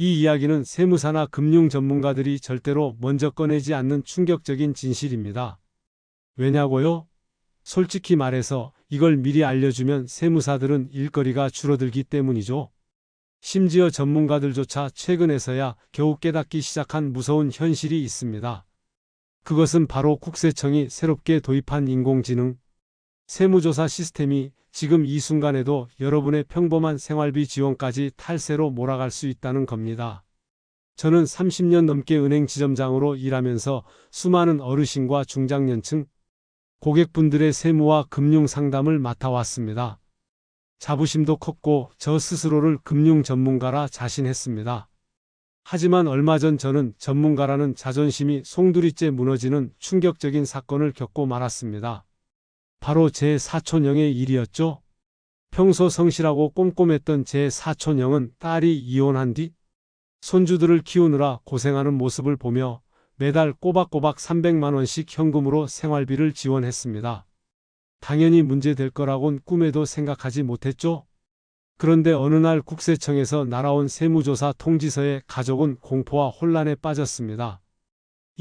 이 이야기는 세무사나 금융 전문가들이 절대로 먼저 꺼내지 않는 충격적인 진실입니다. 왜냐고요? 솔직히 말해서 이걸 미리 알려주면 세무사들은 일거리가 줄어들기 때문이죠. 심지어 전문가들조차 최근에서야 겨우 깨닫기 시작한 무서운 현실이 있습니다. 그것은 바로 국세청이 새롭게 도입한 인공지능 세무조사 시스템이 지금 이 순간에도 여러분의 평범한 생활비 지원까지 탈세로 몰아갈 수 있다는 겁니다. 저는 30년 넘게 은행 지점장으로 일하면서 수많은 어르신과 중장년층 고객분들의 세무와 금융 상담을 맡아왔습니다. 자부심도 컸고 저 스스로를 금융 전문가라 자신했습니다. 하지만 얼마 전 저는 전문가라는 자존심이 송두리째 무너지는 충격적인 사건을 겪고 말았습니다. 바로 제 사촌형의 일이었죠. 평소 성실하고 꼼꼼했던 제 사촌형은 딸이 이혼한 뒤 손주들을 키우느라 고생하는 모습을 보며 매달 꼬박꼬박 300만 원씩 현금으로 생활비를 지원했습니다. 당연히 문제될 거라곤 꿈에도 생각하지 못했죠. 그런데 어느 날 국세청에서 날아온 세무조사 통지서에 가족은 공포와 혼란에 빠졌습니다.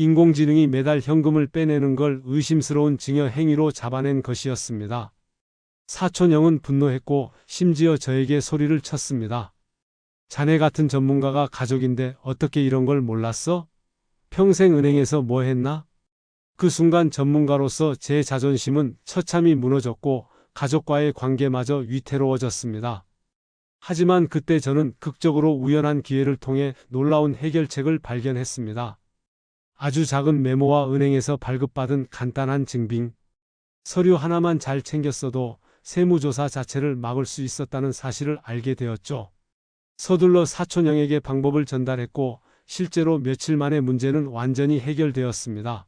인공지능이 매달 현금을 빼내는 걸 의심스러운 증여 행위로 잡아낸 것이었습니다. 사촌형은 분노했고 심지어 저에게 소리를 쳤습니다. 자네 같은 전문가가 가족인데 어떻게 이런 걸 몰랐어? 평생 은행에서 뭐 했나? 그 순간 전문가로서 제 자존심은 처참히 무너졌고 가족과의 관계마저 위태로워졌습니다. 하지만 그때 저는 극적으로 우연한 기회를 통해 놀라운 해결책을 발견했습니다. 아주 작은 메모와 은행에서 발급받은 간단한 증빙, 서류 하나만 잘 챙겼어도 세무조사 자체를 막을 수 있었다는 사실을 알게 되었죠. 서둘러 사촌형에게 방법을 전달했고 실제로 며칠 만에 문제는 완전히 해결되었습니다.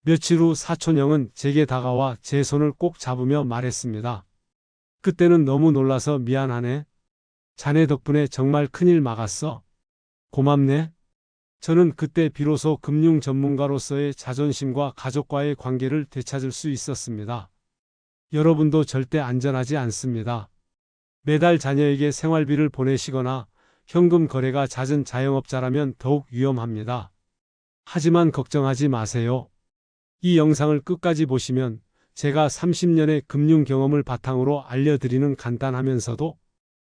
며칠 후 사촌형은 제게 다가와 제 손을 꼭 잡으며 말했습니다. 그때는 너무 놀라서 미안하네. 자네 덕분에 정말 큰일 막았어. 고맙네. 저는 그때 비로소 금융 전문가로서의 자존심과 가족과의 관계를 되찾을 수 있었습니다. 여러분도 절대 안전하지 않습니다. 매달 자녀에게 생활비를 보내시거나 현금 거래가 잦은 자영업자라면 더욱 위험합니다. 하지만 걱정하지 마세요. 이 영상을 끝까지 보시면 제가 30년의 금융 경험을 바탕으로 알려드리는 간단하면서도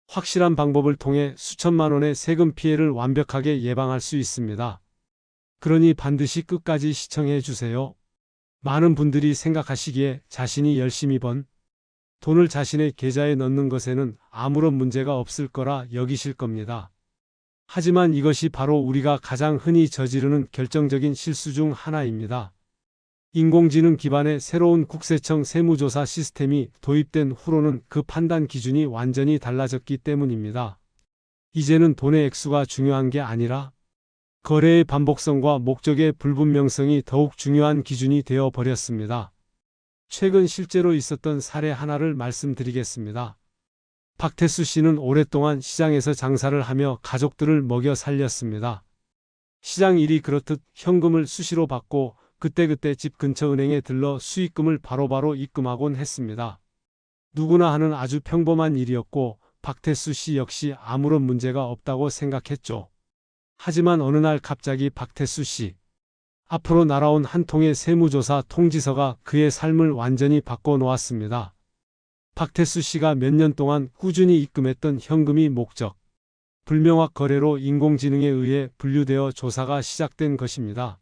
확실한 방법을 통해 수천만 원의 세금 피해를 완벽하게 예방할 수 있습니다. 그러니 반드시 끝까지 시청해 주세요. 많은 분들이 생각하시기에 자신이 열심히 번 돈을 자신의 계좌에 넣는 것에는 아무런 문제가 없을 거라 여기실 겁니다. 하지만 이것이 바로 우리가 가장 흔히 저지르는 결정적인 실수 중 하나입니다. 인공지능 기반의 새로운 국세청 세무조사 시스템이 도입된 후로는 그 판단 기준이 완전히 달라졌기 때문입니다. 이제는 돈의 액수가 중요한 게 아니라 거래의 반복성과 목적의 불분명성이 더욱 중요한 기준이 되어 버렸습니다. 최근 실제로 있었던 사례 하나를 말씀드리겠습니다. 박태수 씨는 오랫동안 시장에서 장사를 하며 가족들을 먹여 살렸습니다. 시장 일이 그렇듯 현금을 수시로 받고 그때그때 집 근처 은행에 들러 수익금을 바로바로 입금하곤 했습니다. 누구나 하는 아주 평범한 일이었고 박태수 씨 역시 아무런 문제가 없다고 생각했죠. 하지만 어느 날 갑자기 박태수 씨 앞으로 날아온 한 통의 세무조사 통지서가 그의 삶을 완전히 바꿔놓았습니다. 박태수 씨가 몇 년 동안 꾸준히 입금했던 현금이 목적 불명확 거래로 인공지능에 의해 분류되어 조사가 시작된 것입니다.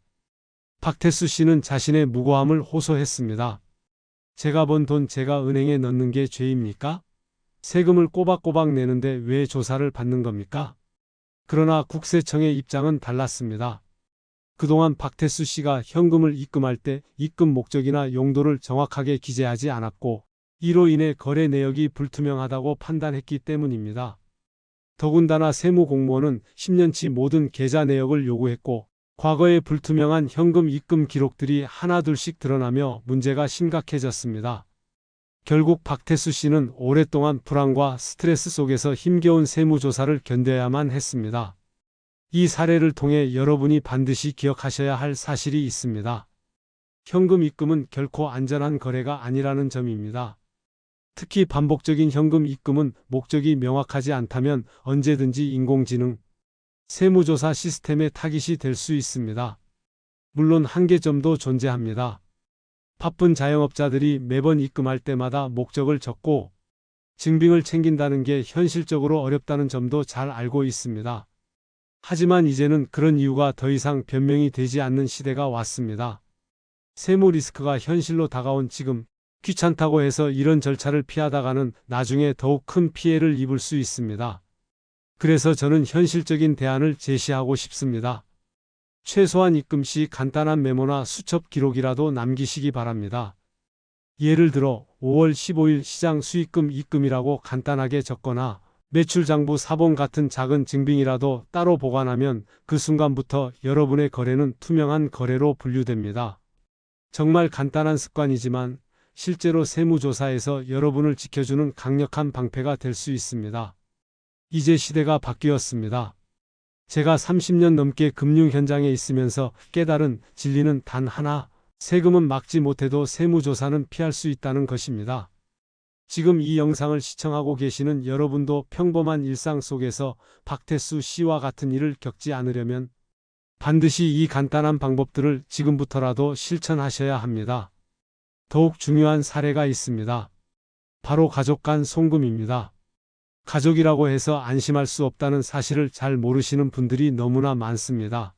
박태수 씨는 자신의 무고함을 호소했습니다. 제가 번 돈 제가 은행에 넣는 게 죄입니까? 세금을 꼬박꼬박 내는데 왜 조사를 받는 겁니까? 그러나 국세청의 입장은 달랐습니다. 그동안 박태수 씨가 현금을 입금할 때 입금 목적이나 용도를 정확하게 기재하지 않았고 이로 인해 거래 내역이 불투명하다고 판단했기 때문입니다. 더군다나 세무공무원은 10년치 모든 계좌 내역을 요구했고 과거의 불투명한 현금 입금 기록들이 하나둘씩 드러나며 문제가 심각해졌습니다. 결국 박태수 씨는 오랫동안 불안과 스트레스 속에서 힘겨운 세무조사를 견뎌야만 했습니다. 이 사례를 통해 여러분이 반드시 기억하셔야 할 사실이 있습니다. 현금 입금은 결코 안전한 거래가 아니라는 점입니다. 특히 반복적인 현금 입금은 목적이 명확하지 않다면 언제든지 인공지능 세무조사 시스템에 타깃이 될 수 있습니다. 물론 한계점도 존재합니다. 바쁜 자영업자들이 매번 입금할 때마다 목적을 적고 증빙을 챙긴다는 게 현실적으로 어렵다는 점도 잘 알고 있습니다. 하지만 이제는 그런 이유가 더 이상 변명이 되지 않는 시대가 왔습니다. 세무 리스크가 현실로 다가온 지금 귀찮다고 해서 이런 절차를 피하다가는 나중에 더욱 큰 피해를 입을 수 있습니다. 그래서 저는 현실적인 대안을 제시하고 싶습니다. 최소한 입금 시 간단한 메모나 수첩 기록이라도 남기시기 바랍니다. 예를 들어 5월 15일 시장 수익금 입금이라고 간단하게 적거나 매출장부 사본 같은 작은 증빙이라도 따로 보관하면 그 순간부터 여러분의 거래는 투명한 거래로 분류됩니다. 정말 간단한 습관이지만 실제로 세무조사에서 여러분을 지켜주는 강력한 방패가 될 수 있습니다. 이제 시대가 바뀌었습니다. 제가 30년 넘게 금융 현장에 있으면서 깨달은 진리는 단 하나, 세금은 막지 못해도 세무조사는 피할 수 있다는 것입니다. 지금 이 영상을 시청하고 계시는 여러분도 평범한 일상 속에서 박태수 씨와 같은 일을 겪지 않으려면 반드시 이 간단한 방법들을 지금부터라도 실천하셔야 합니다. 더욱 중요한 사례가 있습니다. 바로 가족 간 송금입니다. 가족이라고 해서 안심할 수 없다는 사실을 잘 모르시는 분들이 너무나 많습니다.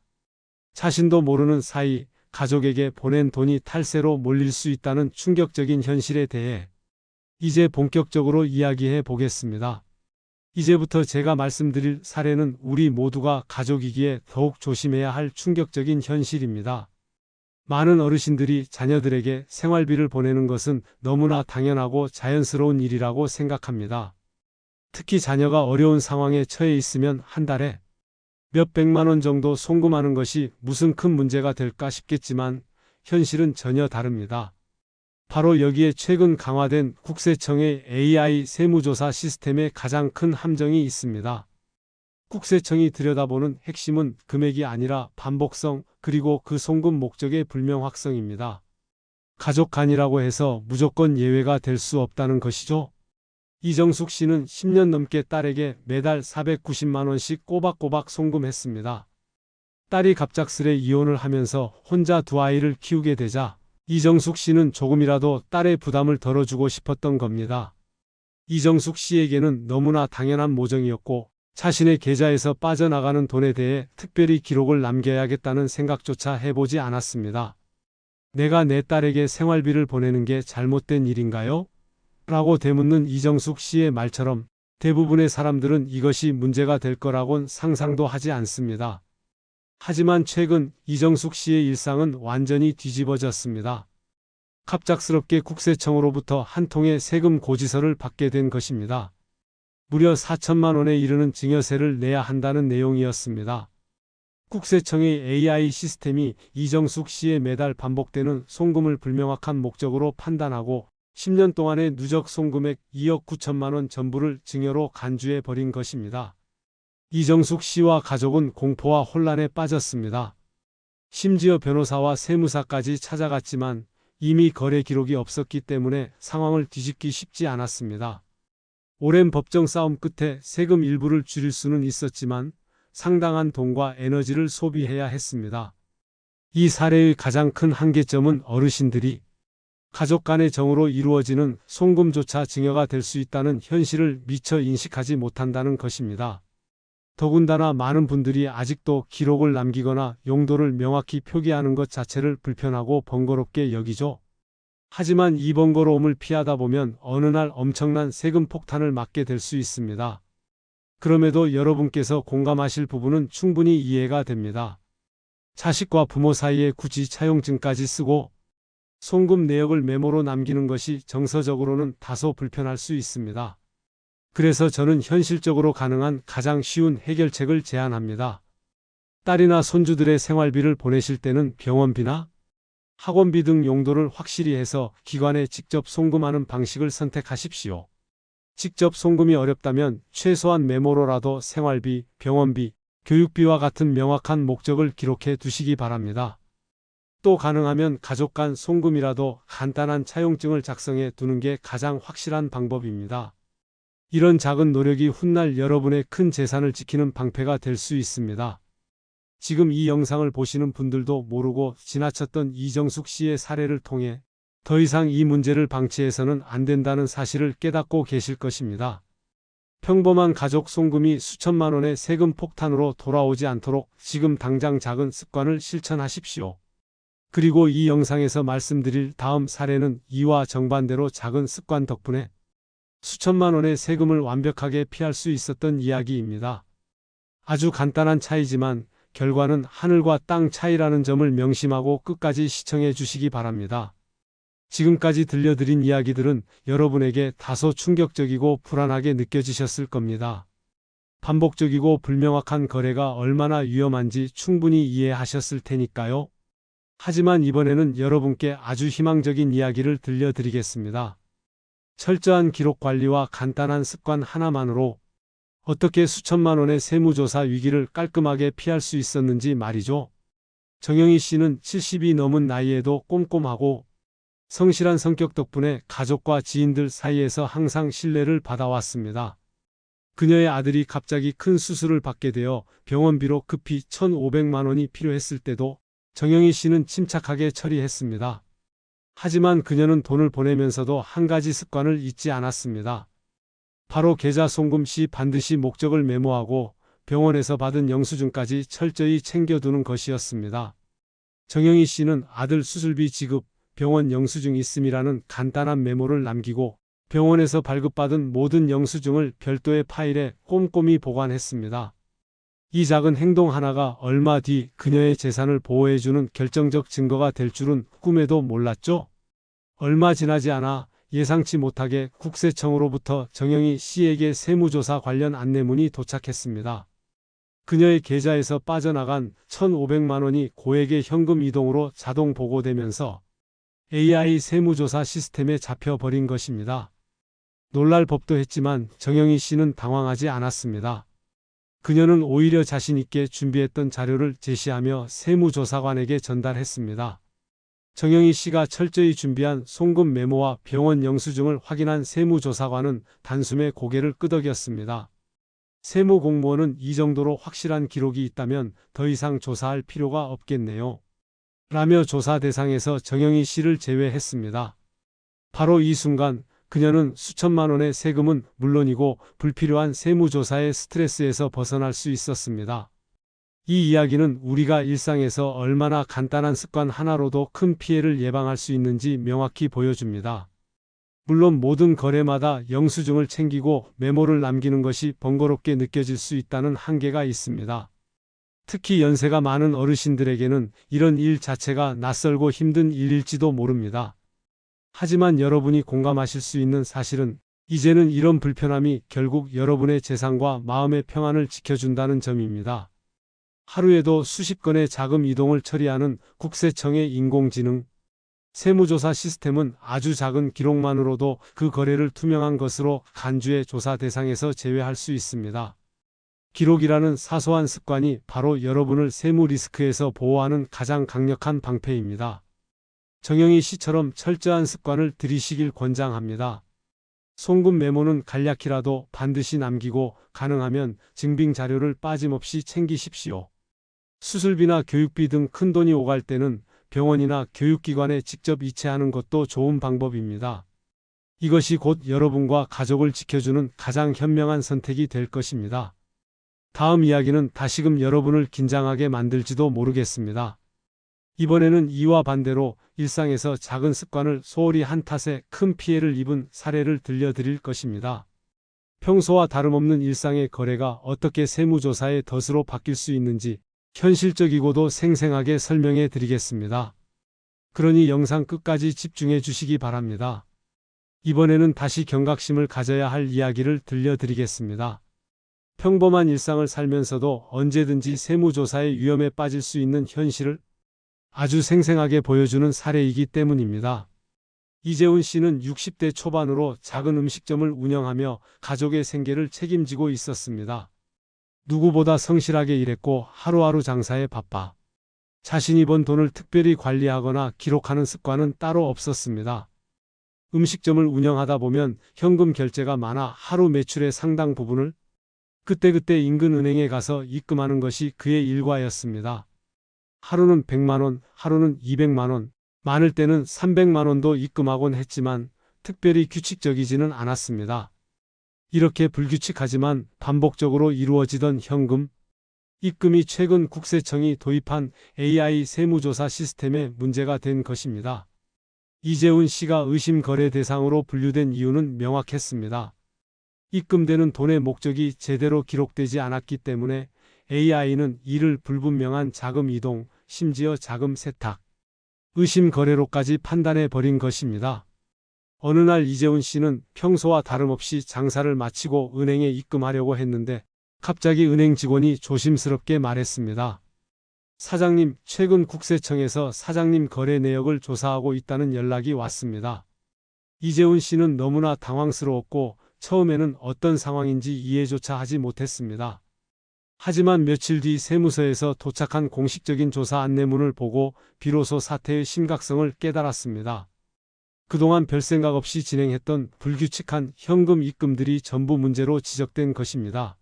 자신도 모르는 사이 가족에게 보낸 돈이 탈세로 몰릴 수 있다는 충격적인 현실에 대해 이제 본격적으로 이야기해 보겠습니다. 이제부터 제가 말씀드릴 사례는 우리 모두가 가족이기에 더욱 조심해야 할 충격적인 현실입니다. 많은 어르신들이 자녀들에게 생활비를 보내는 것은 너무나 당연하고 자연스러운 일이라고 생각합니다. 특히 자녀가 어려운 상황에 처해 있으면 한 달에 몇백만 원 정도 송금하는 것이 무슨 큰 문제가 될까 싶겠지만 현실은 전혀 다릅니다. 바로 여기에 최근 강화된 국세청의 AI 세무조사 시스템에 가장 큰 함정이 있습니다. 국세청이 들여다보는 핵심은 금액이 아니라 반복성 그리고 그 송금 목적의 불명확성입니다. 가족 간이라고 해서 무조건 예외가 될 수 없다는 것이죠. 이정숙 씨는 10년 넘게 딸에게 매달 490만 원씩 꼬박꼬박 송금했습니다. 딸이 갑작스레 이혼을 하면서 혼자 두 아이를 키우게 되자 이정숙 씨는 조금이라도 딸의 부담을 덜어주고 싶었던 겁니다. 이정숙 씨에게는 너무나 당연한 모정이었고 자신의 계좌에서 빠져나가는 돈에 대해 특별히 기록을 남겨야겠다는 생각조차 해보지 않았습니다. 내가 내 딸에게 생활비를 보내는 게 잘못된 일인가요? 라고 되묻는 이정숙 씨의 말처럼 대부분의 사람들은 이것이 문제가 될 거라곤 상상도 하지 않습니다. 하지만 최근 이정숙 씨의 일상은 완전히 뒤집어졌습니다. 갑작스럽게 국세청으로부터 한 통의 세금 고지서를 받게 된 것입니다. 무려 4천만 원에 이르는 증여세를 내야 한다는 내용이었습니다. 국세청의 AI 시스템이 이정숙 씨의 매달 반복되는 송금을 불명확한 목적으로 판단하고 10년 동안의 누적 송금액 2억 9천만 원 전부를 증여로 간주해 버린 것입니다. 이정숙 씨와 가족은 공포와 혼란에 빠졌습니다. 심지어 변호사와 세무사까지 찾아갔지만 이미 거래 기록이 없었기 때문에 상황을 뒤집기 쉽지 않았습니다. 오랜 법정 싸움 끝에 세금 일부를 줄일 수는 있었지만 상당한 돈과 에너지를 소비해야 했습니다. 이 사례의 가장 큰 한계점은 어르신들이 가족 간의 정으로 이루어지는 송금조차 증여가 될 수 있다는 현실을 미처 인식하지 못한다는 것입니다. 더군다나 많은 분들이 아직도 기록을 남기거나 용도를 명확히 표기하는 것 자체를 불편하고 번거롭게 여기죠. 하지만 이 번거로움을 피하다 보면 어느 날 엄청난 세금 폭탄을 맞게 될 수 있습니다. 그럼에도 여러분께서 공감하실 부분은 충분히 이해가 됩니다. 자식과 부모 사이에 굳이 차용증까지 쓰고 송금 내역을 메모로 남기는 것이 정서적으로는 다소 불편할 수 있습니다. 그래서 저는 현실적으로 가능한 가장 쉬운 해결책을 제안합니다. 딸이나 손주들의 생활비를 보내실 때는 병원비나 학원비 등 용도를 확실히 해서 기관에 직접 송금하는 방식을 선택하십시오. 직접 송금이 어렵다면 최소한 메모로라도 생활비, 병원비, 교육비와 같은 명확한 목적을 기록해 두시기 바랍니다. 또 가능하면 가족 간 송금이라도 간단한 차용증을 작성해 두는 게 가장 확실한 방법입니다. 이런 작은 노력이 훗날 여러분의 큰 재산을 지키는 방패가 될 수 있습니다. 지금 이 영상을 보시는 분들도 모르고 지나쳤던 이정숙 씨의 사례를 통해 더 이상 이 문제를 방치해서는 안 된다는 사실을 깨닫고 계실 것입니다. 평범한 가족 송금이 수천만 원의 세금 폭탄으로 돌아오지 않도록 지금 당장 작은 습관을 실천하십시오. 그리고 이 영상에서 말씀드릴 다음 사례는 이와 정반대로 작은 습관 덕분에 수천만 원의 세금을 완벽하게 피할 수 있었던 이야기입니다. 아주 간단한 차이지만 결과는 하늘과 땅 차이라는 점을 명심하고 끝까지 시청해 주시기 바랍니다. 지금까지 들려드린 이야기들은 여러분에게 다소 충격적이고 불안하게 느껴지셨을 겁니다. 반복적이고 불명확한 거래가 얼마나 위험한지 충분히 이해하셨을 테니까요. 하지만 이번에는 여러분께 아주 희망적인 이야기를 들려드리겠습니다. 철저한 기록 관리와 간단한 습관 하나만으로 어떻게 수천만 원의 세무조사 위기를 깔끔하게 피할 수 있었는지 말이죠. 정영희 씨는 70이 넘은 나이에도 꼼꼼하고 성실한 성격 덕분에 가족과 지인들 사이에서 항상 신뢰를 받아왔습니다. 그녀의 아들이 갑자기 큰 수술을 받게 되어 병원비로 급히 1,500만 원이 필요했을 때도 정영희 씨는 침착하게 처리했습니다. 하지만 그녀는 돈을 보내면서도 한 가지 습관을 잊지 않았습니다. 바로 계좌 송금 시 반드시 목적을 메모하고 병원에서 받은 영수증까지 철저히 챙겨두는 것이었습니다. 정영희 씨는 아들 수술비 지급, 병원 영수증 있음이라는 간단한 메모를 남기고 병원에서 발급받은 모든 영수증을 별도의 파일에 꼼꼼히 보관했습니다. 이 작은 행동 하나가 얼마 뒤 그녀의 재산을 보호해주는 결정적 증거가 될 줄은 꿈에도 몰랐죠. 얼마 지나지 않아 예상치 못하게 국세청으로부터 정영희 씨에게 세무조사 관련 안내문이 도착했습니다. 그녀의 계좌에서 빠져나간 1,500만 원이 고액의 현금 이동으로 자동 보고되면서 AI 세무조사 시스템에 잡혀버린 것입니다. 놀랄 법도 했지만 정영희 씨는 당황하지 않았습니다. 그녀는 오히려 자신 있게 준비했던 자료를 제시하며 세무조사관에게 전달했습니다. 정영희 씨가 철저히 준비한 송금 메모와 병원 영수증을 확인한 세무조사관은 단숨에 고개를 끄덕였습니다. 세무공무원은 이 정도로 확실한 기록이 있다면 더 이상 조사할 필요가 없겠네요. 라며 조사 대상에서 정영희 씨를 제외했습니다. 바로 이 순간 그녀는 수천만 원의 세금은 물론이고 불필요한 세무조사의 스트레스에서 벗어날 수 있었습니다. 이 이야기는 우리가 일상에서 얼마나 간단한 습관 하나로도 큰 피해를 예방할 수 있는지 명확히 보여줍니다. 물론 모든 거래마다 영수증을 챙기고 메모를 남기는 것이 번거롭게 느껴질 수 있다는 한계가 있습니다. 특히 연세가 많은 어르신들에게는 이런 일 자체가 낯설고 힘든 일일지도 모릅니다. 하지만 여러분이 공감하실 수 있는 사실은 이제는 이런 불편함이 결국 여러분의 재산과 마음의 평안을 지켜준다는 점입니다. 하루에도 수십 건의 자금 이동을 처리하는 국세청의 인공지능 세무조사 시스템은 아주 작은 기록만으로도 그 거래를 투명한 것으로 간주의 조사 대상에서 제외할 수 있습니다. 기록이라는 사소한 습관이 바로 여러분을 세무 리스크에서 보호하는 가장 강력한 방패입니다. 정영희 씨처럼 철저한 습관을 들이시길 권장합니다. 송금 메모는 간략히라도 반드시 남기고 가능하면 증빙 자료를 빠짐없이 챙기십시오. 수술비나 교육비 등 큰돈이 오갈 때는 병원이나 교육기관에 직접 이체하는 것도 좋은 방법입니다. 이것이 곧 여러분과 가족을 지켜주는 가장 현명한 선택이 될 것입니다. 다음 이야기는 다시금 여러분을 긴장하게 만들지도 모르겠습니다. 이번에는 이와 반대로 일상에서 작은 습관을 소홀히 한 탓에 큰 피해를 입은 사례를 들려드릴 것입니다. 평소와 다름없는 일상의 거래가 어떻게 세무조사의 덫으로 바뀔 수 있는지 현실적이고도 생생하게 설명해 드리겠습니다. 그러니 영상 끝까지 집중해 주시기 바랍니다. 이번에는 다시 경각심을 가져야 할 이야기를 들려드리겠습니다. 평범한 일상을 살면서도 언제든지 세무조사의 위험에 빠질 수 있는 현실을 아주 생생하게 보여주는 사례이기 때문입니다. 이재훈 씨는 60대 초반으로 작은 음식점을 운영하며 가족의 생계를 책임지고 있었습니다. 누구보다 성실하게 일했고 하루하루 장사에 바빠 자신이 번 돈을 특별히 관리하거나 기록하는 습관은 따로 없었습니다. 음식점을 운영하다 보면 현금 결제가 많아 하루 매출의 상당 부분을 그때그때 인근 은행에 가서 입금하는 것이 그의 일과였습니다. 하루는 100만 원, 하루는 200만 원, 많을 때는 300만 원도 입금하곤 했지만 특별히 규칙적이지는 않았습니다. 이렇게 불규칙하지만 반복적으로 이루어지던 현금 입금이 최근 국세청이 도입한 AI 세무조사 시스템에 문제가 된 것입니다. 이재훈 씨가 의심 거래 대상으로 분류된 이유는 명확했습니다. 입금되는 돈의 목적이 제대로 기록되지 않았기 때문에 AI는 이를 불분명한 자금 이동, 심지어 자금 세탁, 의심 거래로까지 판단해 버린 것입니다. 어느 날 이재훈 씨는 평소와 다름없이 장사를 마치고 은행에 입금하려고 했는데 갑자기 은행 직원이 조심스럽게 말했습니다. 사장님, 최근 국세청에서 사장님 거래 내역을 조사하고 있다는 연락이 왔습니다. 이재훈 씨는 너무나 당황스러웠고 처음에는 어떤 상황인지 이해조차 하지 못했습니다. 하지만 며칠 뒤 세무서에서 도착한 공식적인 조사 안내문을 보고 비로소 사태의 심각성을 깨달았습니다. 그동안 별 생각 없이 진행했던 불규칙한 현금 입금들이 전부 문제로 지적된 것입니다.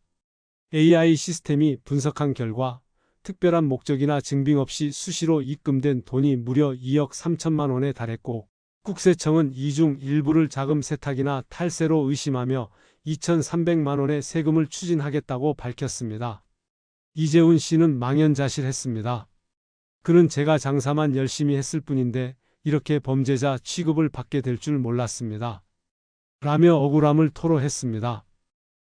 AI 시스템이 분석한 결과 특별한 목적이나 증빙 없이 수시로 입금된 돈이 무려 2억 3천만 원에 달했고 국세청은 이 중 일부를 자금 세탁이나 탈세로 의심하며 2,300만 원의 세금을 추진하겠다고 밝혔습니다. 이재훈 씨는 망연자실했습니다. 그는 제가 장사만 열심히 했을 뿐인데 이렇게 범죄자 취급을 받게 될 줄 몰랐습니다. 라며 억울함을 토로했습니다.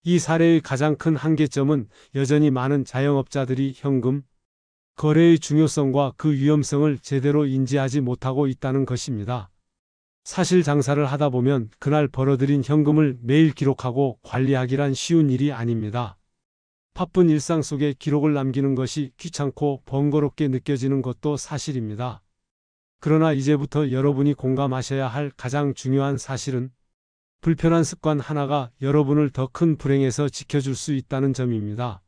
이 사례의 가장 큰 한계점은 여전히 많은 자영업자들이 현금 거래의 중요성과 그 위험성을 제대로 인지하지 못하고 있다는 것입니다. 사실 장사를 하다 보면 그날 벌어들인 현금을 매일 기록하고 관리하기란 쉬운 일이 아닙니다. 바쁜 일상 속에 기록을 남기는 것이 귀찮고 번거롭게 느껴지는 것도 사실입니다. 그러나 이제부터 여러분이 공감하셔야 할 가장 중요한 사실은 불편한 습관 하나가 여러분을 더 큰 불행에서 지켜줄 수 있다는 점입니다.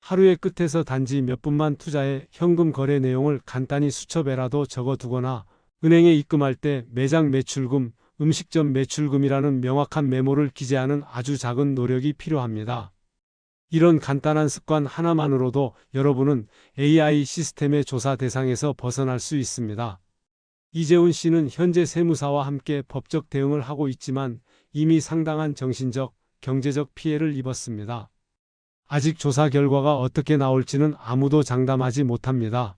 하루의 끝에서 단지 몇 분만 투자해 현금 거래 내용을 간단히 수첩에라도 적어두거나 은행에 입금할 때 매장 매출금, 음식점 매출금이라는 명확한 메모를 기재하는 아주 작은 노력이 필요합니다. 이런 간단한 습관 하나만으로도 여러분은 AI 시스템의 조사 대상에서 벗어날 수 있습니다. 이재훈 씨는 현재 세무사와 함께 법적 대응을 하고 있지만 이미 상당한 정신적, 경제적 피해를 입었습니다. 아직 조사 결과가 어떻게 나올지는 아무도 장담하지 못합니다.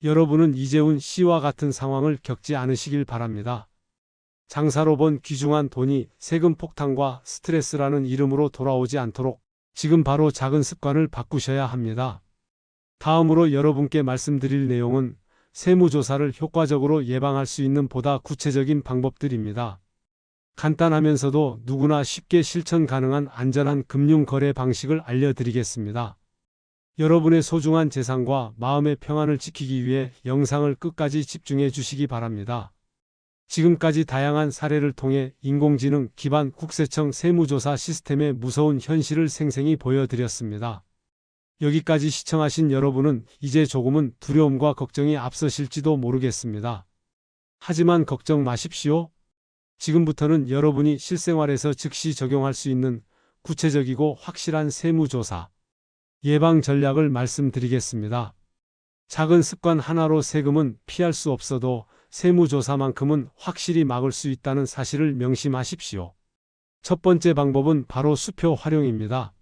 여러분은 이재훈 씨와 같은 상황을 겪지 않으시길 바랍니다. 장사로 번 귀중한 돈이 세금 폭탄과 스트레스라는 이름으로 돌아오지 않도록 지금 바로 작은 습관을 바꾸셔야 합니다. 다음으로 여러분께 말씀드릴 내용은 세무조사를 효과적으로 예방할 수 있는 보다 구체적인 방법들입니다. 간단하면서도 누구나 쉽게 실천 가능한 안전한 금융거래 방식을 알려드리겠습니다. 여러분의 소중한 재산과 마음의 평안을 지키기 위해 영상을 끝까지 집중해 주시기 바랍니다. 지금까지 다양한 사례를 통해 인공지능 기반 국세청 세무조사 시스템의 무서운 현실을 생생히 보여드렸습니다. 여기까지 시청하신 여러분은 이제 조금은 두려움과 걱정이 앞서실지도 모르겠습니다. 하지만 걱정 마십시오. 지금부터는 여러분이 실생활에서 즉시 적용할 수 있는 구체적이고 확실한 세무조사 예방 전략을 말씀드리겠습니다. 작은 습관 하나로 세금은 피할 수 없어도 세무조사만큼은 확실히 막을 수 있다는 사실을 명심하십시오. 첫 번째 방법은 바로 수표 활용입니다.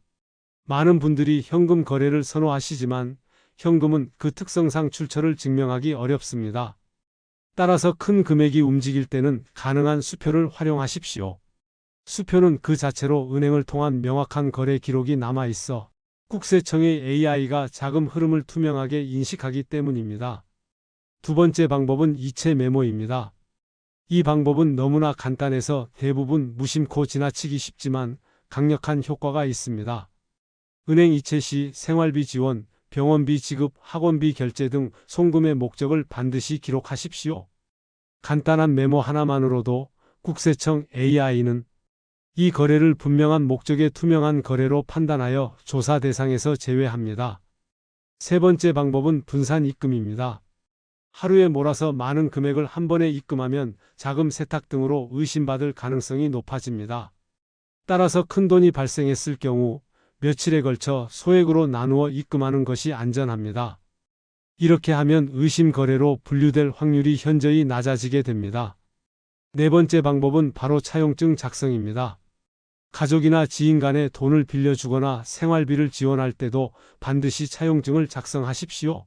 많은 분들이 현금 거래를 선호하시지만 현금은 그 특성상 출처를 증명하기 어렵습니다. 따라서 큰 금액이 움직일 때는 가능한 수표를 활용하십시오. 수표는 그 자체로 은행을 통한 명확한 거래 기록이 남아있어 국세청의 AI가 자금 흐름을 투명하게 인식하기 때문입니다. 두 번째 방법은 이체 메모입니다. 이 방법은 너무나 간단해서 대부분 무심코 지나치기 쉽지만 강력한 효과가 있습니다. 은행 이체 시 생활비 지원, 병원비 지급, 학원비 결제 등 송금의 목적을 반드시 기록하십시오. 간단한 메모 하나만으로도 국세청 AI는 이 거래를 분명한 목적의 투명한 거래로 판단하여 조사 대상에서 제외합니다. 세 번째 방법은 분산 입금입니다. 하루에 몰아서 많은 금액을 한 번에 입금하면 자금 세탁 등으로 의심받을 가능성이 높아집니다. 따라서 큰돈이 발생했을 경우 며칠에 걸쳐 소액으로 나누어 입금하는 것이 안전합니다. 이렇게 하면 의심 거래로 분류될 확률이 현저히 낮아지게 됩니다. 네 번째 방법은 바로 차용증 작성입니다. 가족이나 지인 간에 돈을 빌려주거나 생활비를 지원할 때도 반드시 차용증을 작성하십시오.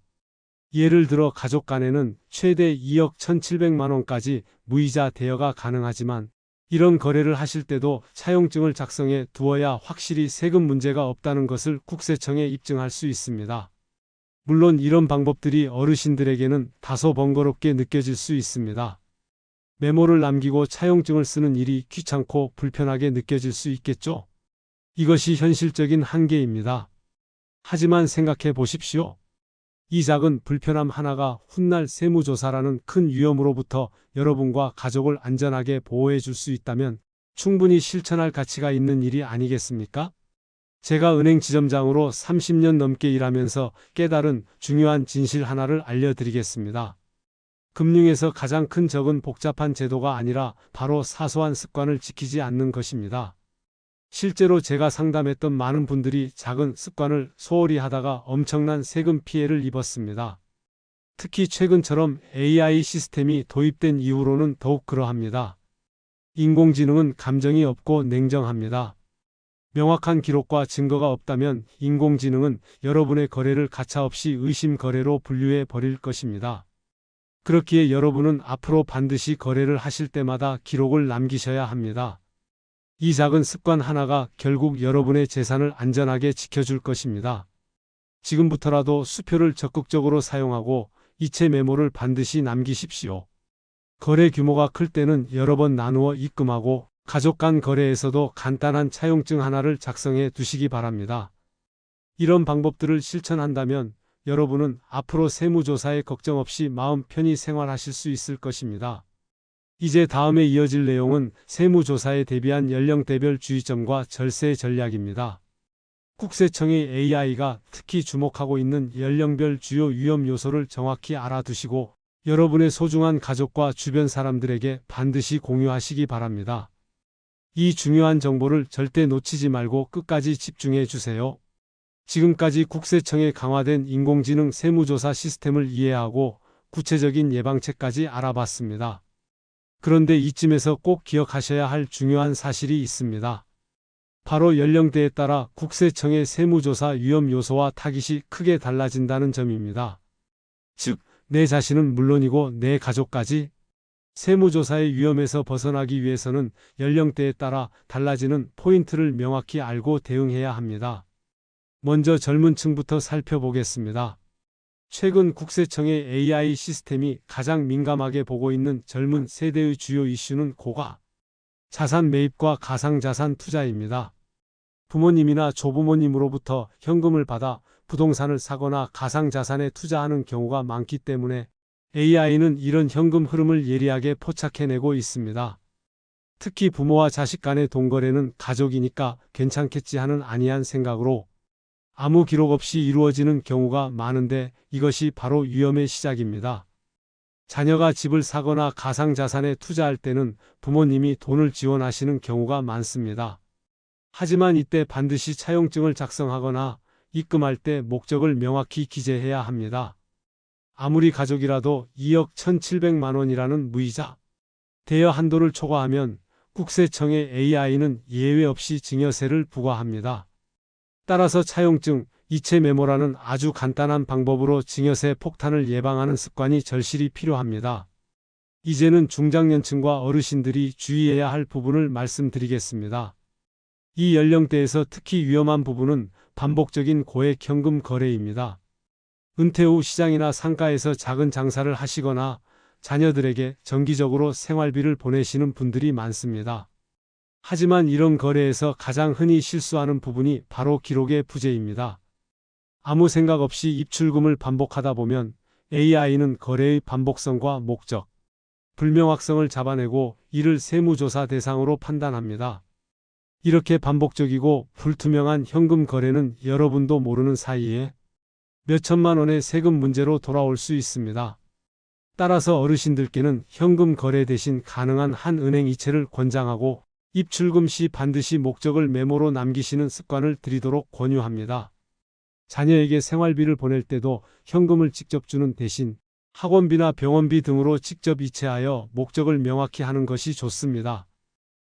예를 들어 가족 간에는 최대 2억 1,700만 원까지 무이자 대여가 가능하지만 이런 거래를 하실 때도 차용증을 작성해 두어야 확실히 세금 문제가 없다는 것을 국세청에 입증할 수 있습니다. 물론 이런 방법들이 어르신들에게는 다소 번거롭게 느껴질 수 있습니다. 메모를 남기고 차용증을 쓰는 일이 귀찮고 불편하게 느껴질 수 있겠죠. 이것이 현실적인 한계입니다. 하지만 생각해 보십시오. 이 작은 불편함 하나가 훗날 세무조사라는 큰 위험으로부터 여러분과 가족을 안전하게 보호해 줄 수 있다면 충분히 실천할 가치가 있는 일이 아니겠습니까? 제가 은행 지점장으로 30년 넘게 일하면서 깨달은 중요한 진실 하나를 알려드리겠습니다. 금융에서 가장 큰 적은 복잡한 제도가 아니라 바로 사소한 습관을 지키지 않는 것입니다. 실제로 제가 상담했던 많은 분들이 작은 습관을 소홀히 하다가 엄청난 세금 피해를 입었습니다. 특히 최근처럼 AI 시스템이 도입된 이후로는 더욱 그러합니다. 인공지능은 감정이 없고 냉정합니다. 명확한 기록과 증거가 없다면 인공지능은 여러분의 거래를 가차없이 의심 거래로 분류해 버릴 것입니다. 그렇기에 여러분은 앞으로 반드시 거래를 하실 때마다 기록을 남기셔야 합니다. 이 작은 습관 하나가 결국 여러분의 재산을 안전하게 지켜줄 것입니다. 지금부터라도 수표를 적극적으로 사용하고 이체 메모를 반드시 남기십시오. 거래 규모가 클 때는 여러 번 나누어 입금하고 가족 간 거래에서도 간단한 차용증 하나를 작성해 두시기 바랍니다. 이런 방법들을 실천한다면 여러분은 앞으로 세무조사에 걱정 없이 마음 편히 생활하실 수 있을 것입니다. 이제 다음에 이어질 내용은 세무조사에 대비한 연령대별 주의점과 절세 전략입니다. 국세청의 AI가 특히 주목하고 있는 연령별 주요 위험 요소를 정확히 알아두시고 여러분의 소중한 가족과 주변 사람들에게 반드시 공유하시기 바랍니다. 이 중요한 정보를 절대 놓치지 말고 끝까지 집중해 주세요. 지금까지 국세청의 강화된 인공지능 세무조사 시스템을 이해하고 구체적인 예방책까지 알아봤습니다. 그런데 이쯤에서 꼭 기억하셔야 할 중요한 사실이 있습니다. 바로 연령대에 따라 국세청의 세무조사 위험 요소와 타깃이 크게 달라진다는 점입니다. 즉, 내 자신은 물론이고 내 가족까지 세무조사의 위험에서 벗어나기 위해서는 연령대에 따라 달라지는 포인트를 명확히 알고 대응해야 합니다. 먼저 젊은 층부터 살펴보겠습니다. 최근 국세청의 AI 시스템이 가장 민감하게 보고 있는 젊은 세대의 주요 이슈는 고가 자산 매입과 가상자산 투자입니다. 부모님이나 조부모님으로부터 현금을 받아 부동산을 사거나 가상자산에 투자하는 경우가 많기 때문에 AI는 이런 현금 흐름을 예리하게 포착해내고 있습니다. 특히 부모와 자식 간의 돈거래는 가족이니까 괜찮겠지 하는 안이한 생각으로 아무 기록 없이 이루어지는 경우가 많은데 이것이 바로 위험의 시작입니다. 자녀가 집을 사거나 가상자산에 투자할 때는 부모님이 돈을 지원하시는 경우가 많습니다. 하지만 이때 반드시 차용증을 작성하거나 입금할 때 목적을 명확히 기재해야 합니다. 아무리 가족이라도 2억 1,700만 원이라는 무이자 대여 한도를 초과하면 국세청의 AI는 예외 없이 증여세를 부과합니다. 따라서 차용증, 이체 메모라는 아주 간단한 방법으로 증여세 폭탄을 예방하는 습관이 절실히 필요합니다. 이제는 중장년층과 어르신들이 주의해야 할 부분을 말씀드리겠습니다. 이 연령대에서 특히 위험한 부분은 반복적인 고액 현금 거래입니다. 은퇴 후 시장이나 상가에서 작은 장사를 하시거나 자녀들에게 정기적으로 생활비를 보내시는 분들이 많습니다. 하지만 이런 거래에서 가장 흔히 실수하는 부분이 바로 기록의 부재입니다. 아무 생각 없이 입출금을 반복하다 보면 AI는 거래의 반복성과 목적, 불명확성을 잡아내고 이를 세무조사 대상으로 판단합니다. 이렇게 반복적이고 불투명한 현금 거래는 여러분도 모르는 사이에 몇 천만 원의 세금 문제로 돌아올 수 있습니다. 따라서 어르신들께는 현금 거래 대신 가능한 한 은행 이체를 권장하고 입출금 시 반드시 목적을 메모로 남기시는 습관을 들이도록 권유합니다. 자녀에게 생활비를 보낼 때도 현금을 직접 주는 대신 학원비나 병원비 등으로 직접 이체하여 목적을 명확히 하는 것이 좋습니다.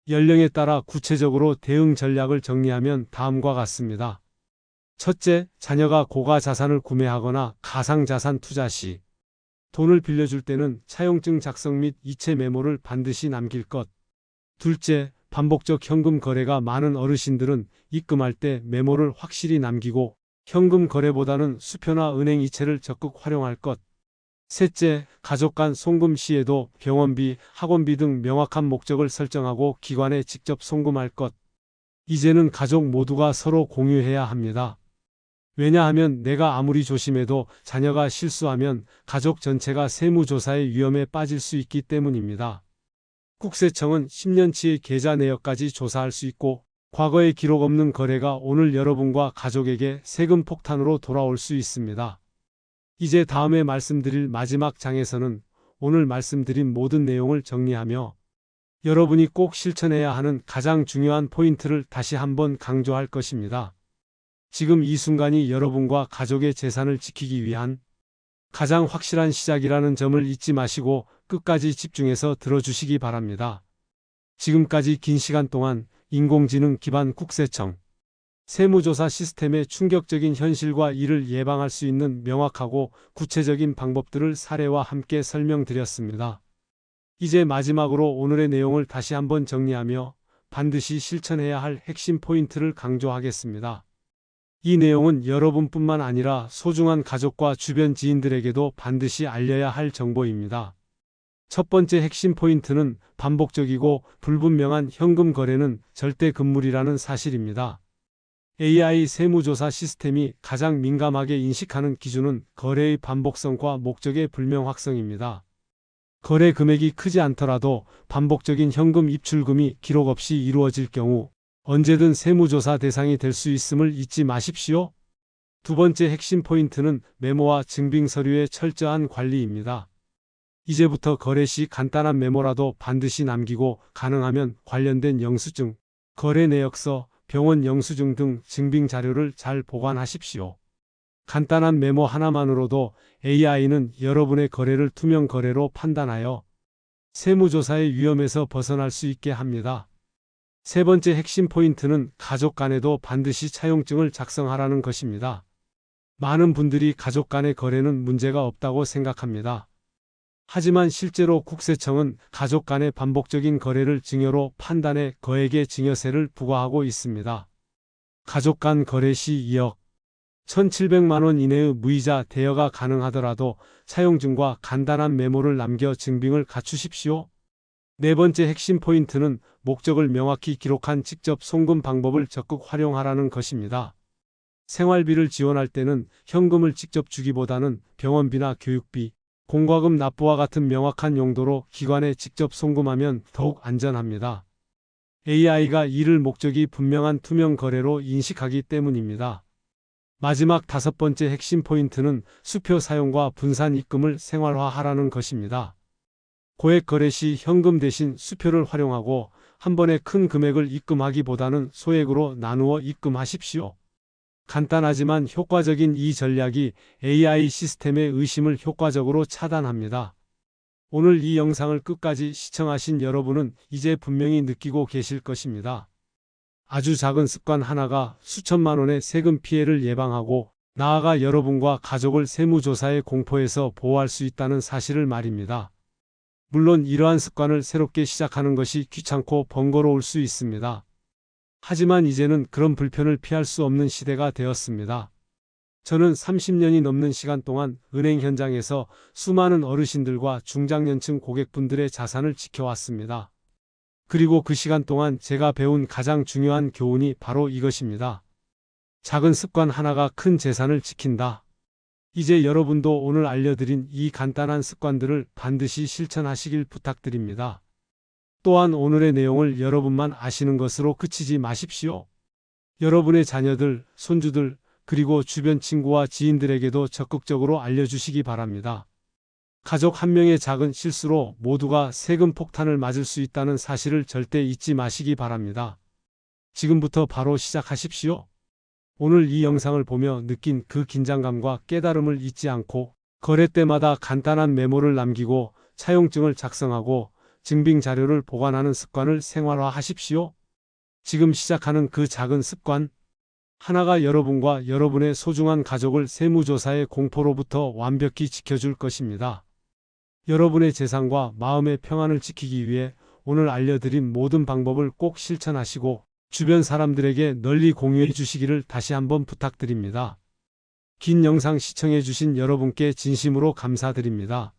연령에 따라 구체적으로 대응 전략을 정리하면 다음과 같습니다. 첫째, 자녀가 고가 자산을 구매하거나 가상자산 투자 시 돈을 빌려줄 때는 차용증 작성 및 이체 메모를 반드시 남길 것. 둘째, 반복적 현금 거래가 많은 어르신들은 입금할 때 메모를 확실히 남기고 현금 거래보다는 수표나 은행 이체를 적극 활용할 것. 셋째, 가족 간 송금 시에도 병원비, 학원비 등 명확한 목적을 설정하고 기관에 직접 송금할 것. 이제는 가족 모두가 서로 공유해야 합니다. 왜냐하면 내가 아무리 조심해도 자녀가 실수하면 가족 전체가 세무조사의 위험에 빠질 수 있기 때문입니다. 국세청은 10년치의 계좌 내역까지 조사할 수 있고 과거에 기록 없는 거래가 오늘 여러분과 가족에게 세금 폭탄으로 돌아올 수 있습니다. 이제 다음에 말씀드릴 마지막 장에서는 오늘 말씀드린 모든 내용을 정리하며 여러분이 꼭 실천해야 하는 가장 중요한 포인트를 다시 한번 강조할 것입니다. 지금 이 순간이 여러분과 가족의 재산을 지키기 위한 가장 확실한 시작이라는 점을 잊지 마시고 끝까지 집중해서 들어주시기 바랍니다. 지금까지 긴 시간 동안 인공지능 기반 국세청 세무조사 시스템의 충격적인 현실과 이를 예방할 수 있는 명확하고 구체적인 방법들을 사례와 함께 설명드렸습니다. 이제 마지막으로 오늘의 내용을 다시 한번 정리하며 반드시 실천해야 할 핵심 포인트를 강조하겠습니다. 이 내용은 여러분뿐만 아니라 소중한 가족과 주변 지인들에게도 반드시 알려야 할 정보입니다. 첫 번째 핵심 포인트는 반복적이고 불분명한 현금 거래는 절대 금물이라는 사실입니다. AI 세무조사 시스템이 가장 민감하게 인식하는 기준은 거래의 반복성과 목적의 불명확성입니다. 거래 금액이 크지 않더라도 반복적인 현금 입출금이 기록 없이 이루어질 경우 언제든 세무조사 대상이 될 수 있음을 잊지 마십시오. 두 번째 핵심 포인트는 메모와 증빙 서류의 철저한 관리입니다. 이제부터 거래 시 간단한 메모라도 반드시 남기고 가능하면 관련된 영수증, 거래 내역서, 병원 영수증 등 증빙 자료를 잘 보관하십시오. 간단한 메모 하나만으로도 AI는 여러분의 거래를 투명 거래로 판단하여 세무조사의 위험에서 벗어날 수 있게 합니다. 세 번째 핵심 포인트는 가족 간에도 반드시 차용증을 작성하라는 것입니다. 많은 분들이 가족 간의 거래는 문제가 없다고 생각합니다. 하지만 실제로 국세청은 가족 간의 반복적인 거래를 증여로 판단해 거액의 증여세를 부과하고 있습니다. 가족 간 거래 시 2억 1,700만 원 이내의 무이자 대여가 가능하더라도 차용증과 간단한 메모를 남겨 증빙을 갖추십시오. 네 번째 핵심 포인트는 목적을 명확히 기록한 직접 송금 방법을 적극 활용하라는 것입니다. 생활비를 지원할 때는 현금을 직접 주기보다는 병원비나 교육비, 공과금 납부와 같은 명확한 용도로 기관에 직접 송금하면 더욱 안전합니다. AI가 이를 목적이 분명한 투명 거래로 인식하기 때문입니다. 마지막 다섯 번째 핵심 포인트는 수표 사용과 분산 입금을 생활화하라는 것입니다. 고액 거래 시 현금 대신 수표를 활용하고 한 번에 큰 금액을 입금하기보다는 소액으로 나누어 입금하십시오. 간단하지만 효과적인 이 전략이 AI 시스템의 의심을 효과적으로 차단합니다. 오늘 이 영상을 끝까지 시청하신 여러분은 이제 분명히 느끼고 계실 것입니다. 아주 작은 습관 하나가 수천만 원의 세금 피해를 예방하고 나아가 여러분과 가족을 세무조사의 공포에서 보호할 수 있다는 사실을 말입니다. 물론 이러한 습관을 새롭게 시작하는 것이 귀찮고 번거로울 수 있습니다. 하지만 이제는 그런 불편을 피할 수 없는 시대가 되었습니다. 저는 30년이 넘는 시간 동안 은행 현장에서 수많은 어르신들과 중장년층 고객분들의 자산을 지켜왔습니다. 그리고 그 시간 동안 제가 배운 가장 중요한 교훈이 바로 이것입니다. 작은 습관 하나가 큰 재산을 지킨다. 이제 여러분도 오늘 알려드린 이 간단한 습관들을 반드시 실천하시길 부탁드립니다. 또한 오늘의 내용을 여러분만 아시는 것으로 그치지 마십시오. 여러분의 자녀들, 손주들, 그리고 주변 친구와 지인들에게도 적극적으로 알려주시기 바랍니다. 가족 한 명의 작은 실수로 모두가 세금 폭탄을 맞을 수 있다는 사실을 절대 잊지 마시기 바랍니다. 지금부터 바로 시작하십시오. 오늘 이 영상을 보며 느낀 그 긴장감과 깨달음을 잊지 않고 거래 때마다 간단한 메모를 남기고 차용증을 작성하고 증빙 자료를 보관하는 습관을 생활화하십시오. 지금 시작하는 그 작은 습관 하나가 여러분과 여러분의 소중한 가족을 세무조사의 공포로부터 완벽히 지켜줄 것입니다. 여러분의 재산과 마음의 평안을 지키기 위해 오늘 알려드린 모든 방법을 꼭 실천하시고 주변 사람들에게 널리 공유해 주시기를 다시 한번 부탁드립니다. 긴 영상 시청해 주신 여러분께 진심으로 감사드립니다.